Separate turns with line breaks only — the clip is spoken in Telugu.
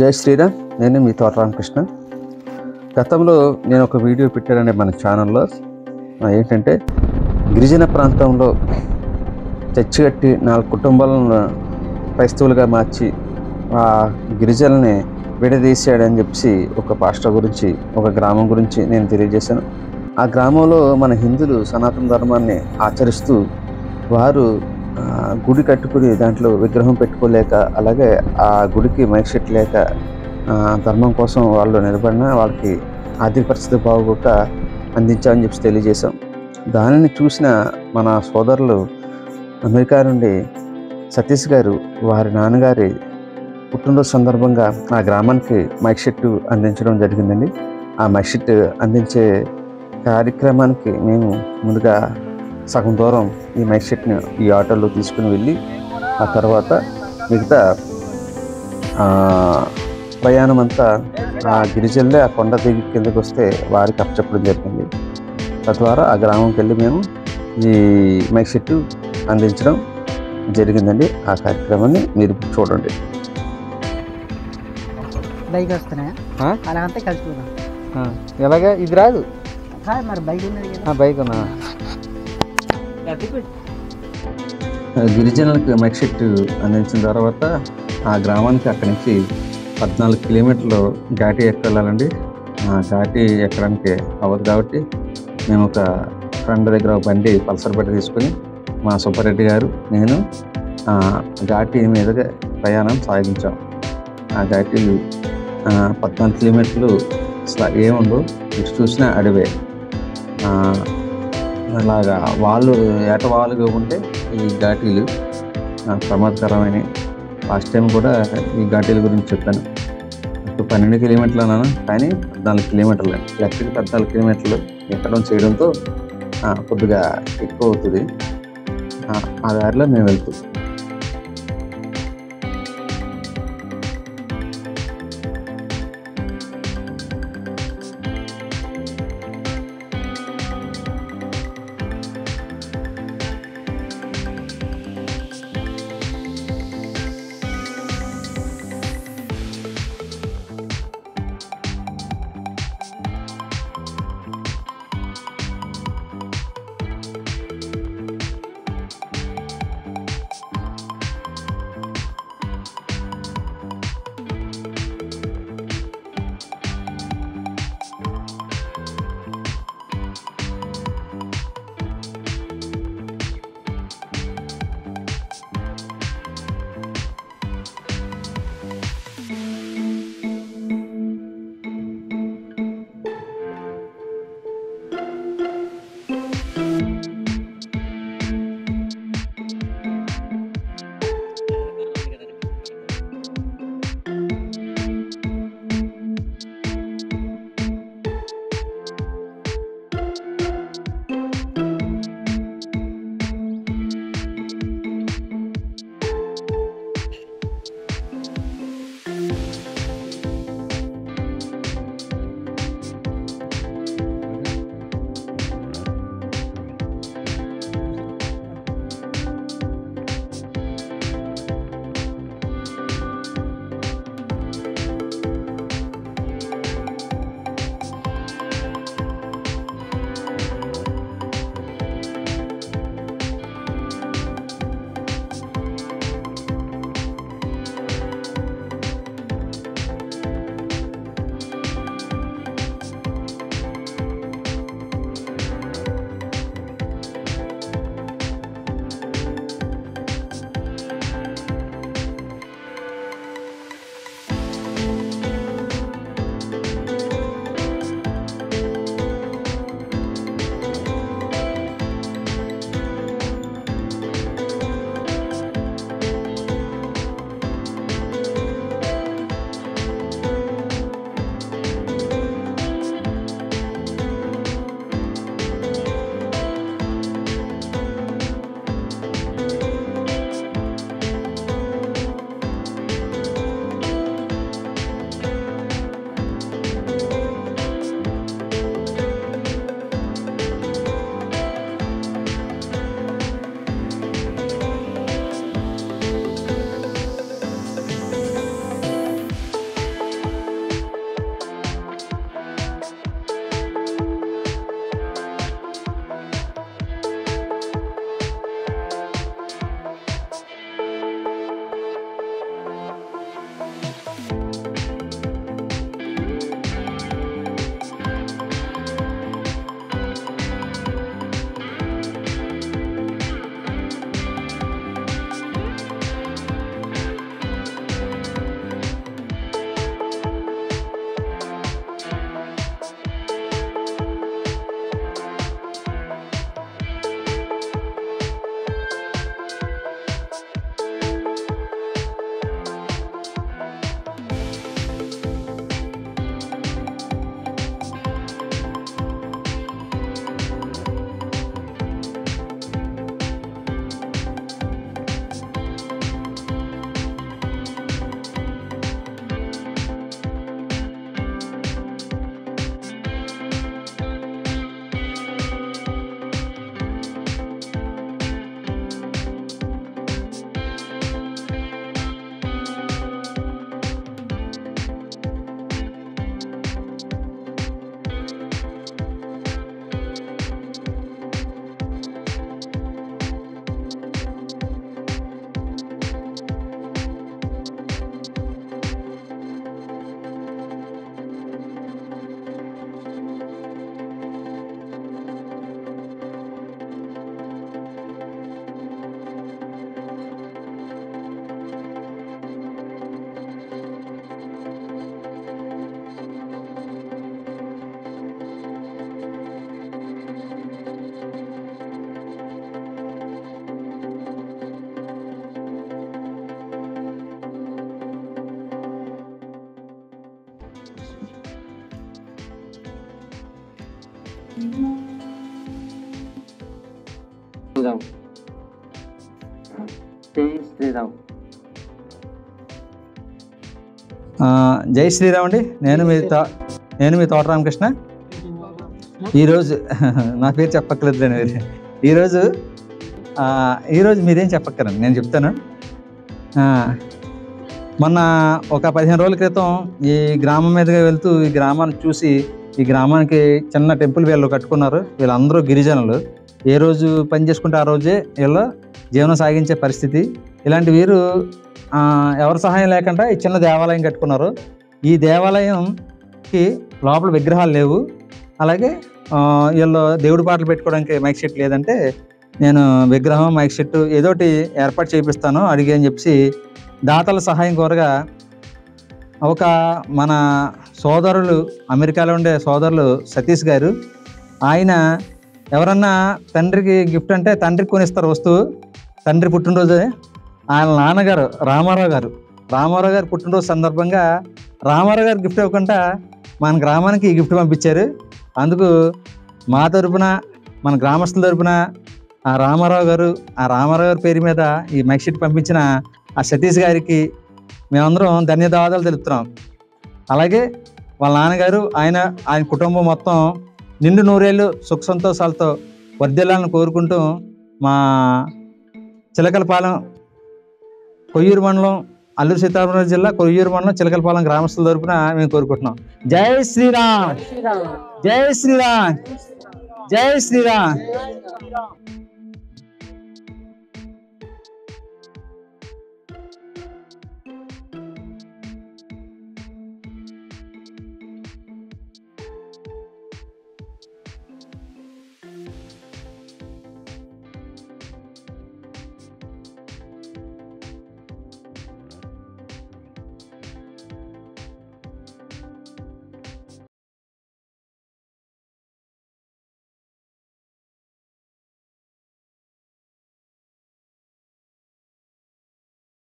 జై శ్రీరామ్. నేను మీ తోట రామకృష్ణ. గతంలో నేను ఒక వీడియో పెట్టానండి మన ఛానల్లో. ఏంటంటే గిరిజన ప్రాంతంలో చర్చి కట్టి 4 కుటుంబాలను క్రైస్తవులుగా మార్చి ఆ గిరిజనుల్ని విడదీశాడని చెప్పి ఒక పాస్టర్ గురించి, ఒక గ్రామం గురించి నేను తెలియజేశాను. ఆ గ్రామంలో మన హిందువులు సనాతన ధర్మాన్ని ఆచరిస్తూ వారు గుడి కట్టుకుని దాంట్లో విగ్రహం పెట్టుకోలేక, అలాగే ఆ గుడికి మైక్ సెట్ లేక ధర్మం కోసం వాళ్ళు నిలబడిన వాళ్ళకి ఆర్థిక పరిస్థితి బాగోక అందించామని చెప్పి తెలియజేశాం. దానిని చూసిన మన సోదరులు అమెరికా నుండి సతీష్ గారు వారి నాన్నగారి పుట్టినరోజు సందర్భంగా ఆ గ్రామానికి మైక్ సెట్ అందించడం జరిగిందండి. ఆ మైక్ సెట్ అందించే కార్యక్రమానికి మేము ముందుగా సగం దూరం ఈ మైక్ సెట్ని ఈ ఆటోలో తీసుకుని వెళ్ళి ఆ తర్వాత మిగతా ప్రయాణం అంతా ఆ గిరిజనులే ఆ కొండ దిగి కిందకు వస్తే వారికి అప్పచెప్పడం జరిగింది. తద్వారా ఆ గ్రామంకి వెళ్ళి మేము ఈ మైక్ సెట్ అందించడం జరిగిందండి. ఆ కార్యక్రమాన్ని మీరు చూడండి.
బైక్ వస్తున్నాయా అలాగంతా కలిసిపోతాం.
ఎలాగా ఇది రాదు
మరి బైక్ ఉన్నది కదా.
బైక్ ఉన్నా గిరిజనులకు మైక్ సెట్ అందించిన తర్వాత ఆ గ్రామానికి అక్కడి నుంచి 14 కిలోమీటర్లు ఘాటీ ఎక్కెళ్ళాలండి. ఘాటీ ఎక్కడానికి అవ్వదు కాబట్టి మేము ఒక ఫ్రెండ్ దగ్గర ఒక బండి పల్సర్ బండి తీసుకొని మా సుబ్బారెడ్డి గారు నేను ఘాటీ మీదుగా ప్రయాణం సాగించాం. ఆ ఘాటీలు 14 కిలోమీటర్లు అసలు ఏముండవు, ఇటు చూసినా అడవే. అలాగా ఏటవాలుగా ఉంటే ఈ ఘాటీలు ప్రమాదకరమైనవి. లాస్ట్ టైం కూడా ఈ ఘాటీల గురించి చెప్పాను. ఇప్పుడు 12 కిలోమీటర్లు అన్నాను, కానీ 14 కిలోమీటర్లు లెక్కకి 14 కిలోమీటర్లు ఎక్కడం చేయడంతో కొద్దిగా ఎక్కువ అవుతుంది. ఆ దారిలో మేము వెళ్తాం.
జై శ్రీరామ్ అండి. నేను మీ తోట రామకృష్ణ. ఈరోజు నా పేరు చెప్పక్కర్లేదు. ఈరోజు మీరేం చెప్పక్కరండి, నేను చెప్తాను. మొన్న ఒక 15 రోజుల క్రితం ఈ గ్రామం మీదుగా వెళ్తూ ఈ గ్రామాన్ని చూసి, ఈ గ్రామానికి చిన్న టెంపుల్ వీళ్ళు కట్టుకున్నారు. వీళ్ళందరూ గిరిజనులు. ఏ రోజు పని చేసుకుంటే ఆ రోజే వీళ్ళు జీవనం సాగించే పరిస్థితి. ఇలాంటి వీరు ఎవరి సహాయం లేకుండా ఈ చిన్న దేవాలయం కట్టుకున్నారు. ఈ దేవాలయంకి లోపల విగ్రహాలు లేవు. అలాగే వీళ్ళు దేవుడి పాటలు పెట్టుకోవడానికి మైక్ సెట్ లేదంటే, నేను విగ్రహం మైక్ సెట్ ఏదోటి ఏర్పాటు చేపిస్తాను అడిగి అని చెప్పి దాతల సహాయం కోరగా, ఒక మన సోదరులు, అమెరికాలో ఉండే సోదరులు సతీష్ గారు, ఆయన ఎవరన్నా తండ్రికి గిఫ్ట్ అంటే తండ్రికి కొనిస్తారు వస్తువు. తండ్రి పుట్టినరోజే ఆయన నాన్నగారు రామారావు గారు పుట్టినరోజు సందర్భంగా రామారావు గారు గిఫ్ట్ ఇవ్వకుండా మన గ్రామానికి ఈ గిఫ్ట్ పంపించారు. అందుకు మా తరపున, మన గ్రామస్తుల తరపున ఆ రామారావు గారి పేరు మీద ఈ మైక్ షీట్ పంపించిన ఆ సతీష్ గారికి మేమందరం ధన్యవాదాలు తెలుపుతున్నాం. అలాగే వాళ్ళ నాన్నగారు, ఆయన కుటుంబం మొత్తం నిండు నూరేళ్ళు సుఖ సంతోషాలతో వర్ధిల్లాలని కోరుకుంటూ మా చిలకలపాలెం కొయ్యూరు మండలం, అల్లూరు సీతారామరాజు జిల్లా కొయ్యూరు మండలం చిలకలపాలెం గ్రామస్తుల తరపున మేము కోరుకుంటున్నాం. జై శ్రీరామ్, జై శ్రీరామ్, జై శ్రీరామ్.